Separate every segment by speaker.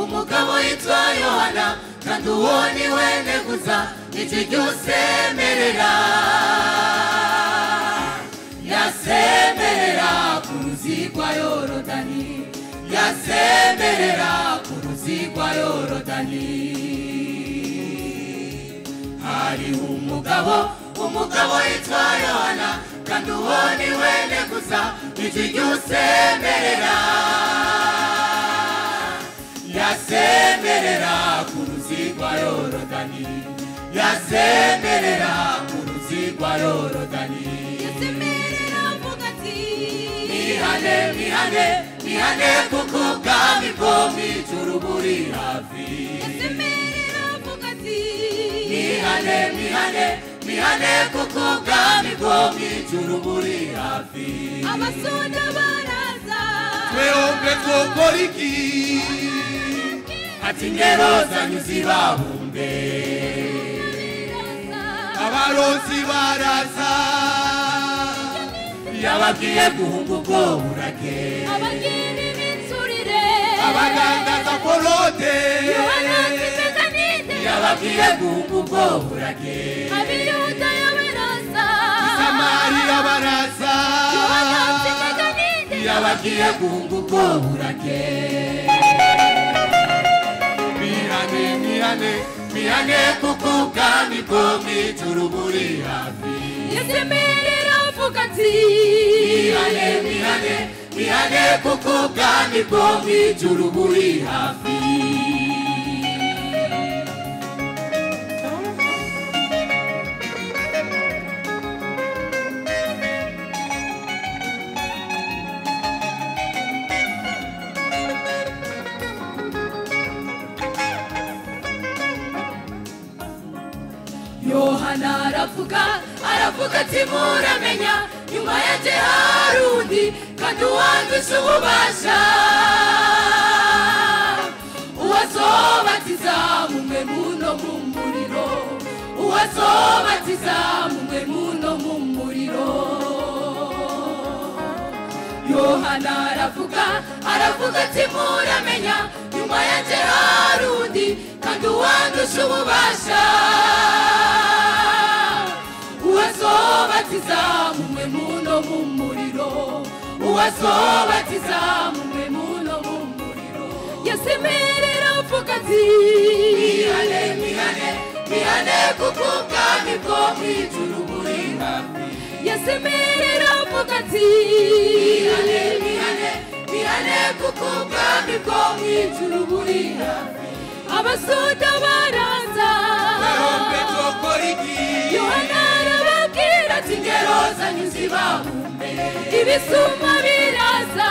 Speaker 1: umugabo yitwa Yohana kandi uwo ni we neguza ikijusemerera yasemerera ku ruzi rwa Yorodani yasemerera ku ruzi rwa Yorodani hari umugabo yitwa Yohana kandi uwo ni we neguza ikijusemerera yasemerera ku ruzi rwa Yorodani yasemerera ku ruzi rwa Yorodani
Speaker 2: yasemerera avuga ati
Speaker 1: mihane kuko ubwami bwo mu ijuru buri hafi
Speaker 2: yasemerera avuga ati
Speaker 1: mihane kuko ubwami bwo mu ijuru buri hafi
Speaker 2: abasoda baraza
Speaker 1: twebwe twokora iki ati ingero zanyu zibahumbe abarozi baraza yabagiye guhunga ubwo burake
Speaker 2: abagira imitsurire
Speaker 1: abagandaza korode
Speaker 2: Yohana Tibekanide
Speaker 1: yabagiye guhunga ubwo burake
Speaker 2: abiyudayo baraza
Speaker 1: Samariya baraza
Speaker 2: Yohana Tibekanide
Speaker 1: yabagiye guhunga ubwo burake mihane kuko ubwami bwo mu ijuru buri hafi
Speaker 2: yasemerera avuga ati
Speaker 1: mihane kuko ubwami bwo mu ijuru buri hafi
Speaker 2: Yohana aravuga ati muramenya nyuma yaje hari undi kandi uwandusha ububasha uwazobatiza mumwe muno mu muriro uwazobatiza mumwe muno mu muriro Yohana aravuga ati muramenya nyuma yaje hari undi kandi uwandusha ububasha uwazobatiza mumwe muno mu muriro uwazobatiza mumwe muno mu muriro yasemerera avuga ati
Speaker 1: mihane kuko ubwami bwo mu ijuru buri hafi
Speaker 2: yasemerera avuga ati
Speaker 1: mihane kuko ubwami bwo mu ijuru buri hafi
Speaker 2: abasoda baraza Yohana arababwira ati ingero zanyu zibahumbe ibisuma biraza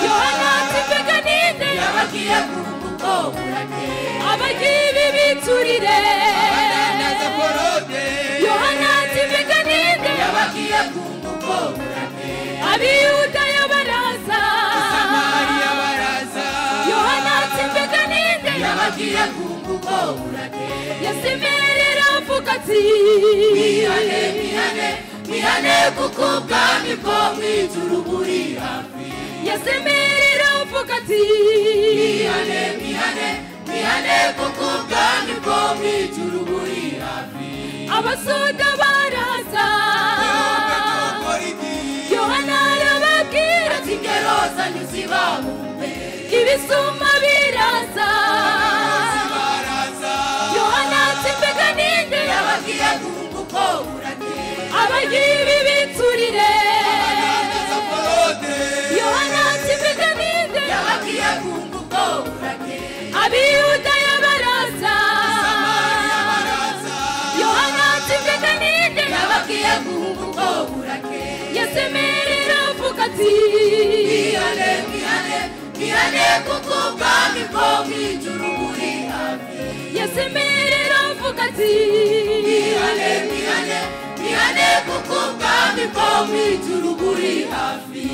Speaker 2: Yohana Tibekanide
Speaker 1: yabagiye guhunga ubwo burake
Speaker 2: abagira ibiturire Yohana Tibekanide
Speaker 1: yabagiye guhunga ubwo burake
Speaker 2: abiyudayo baraza
Speaker 1: Samariya baraza
Speaker 2: Yohana Tibekanide
Speaker 1: yabagiye guhunga ubwo burake
Speaker 2: yasemerera avuga ati
Speaker 1: mihane kuko ubwami bwo mu ijuru buri hafi
Speaker 2: yasemerera avuga ati
Speaker 1: mihane kuko ubwami bwo mu ijuru buri hafi
Speaker 2: abasoda baraza Yohana arababwira ati
Speaker 1: ingero zanyu zibahumbe
Speaker 2: ibisuma biraza Yohana Tibekanide
Speaker 1: yabagiye guhunga ubwo burake
Speaker 2: abagira ibiturire Yohana Tibekanide
Speaker 1: yabagiye guhunga ubwo burake
Speaker 2: abiyudayo baraza Yohana Tibekanide
Speaker 1: yabagiye guhunga ubwo burake
Speaker 2: yasemerera avuga ati
Speaker 1: mihane kuko ubwami bwo mu ijuru buri hafi
Speaker 2: yasemerera avuga ati
Speaker 1: mihane kuko ubwami bwo mu ijuru buri hafi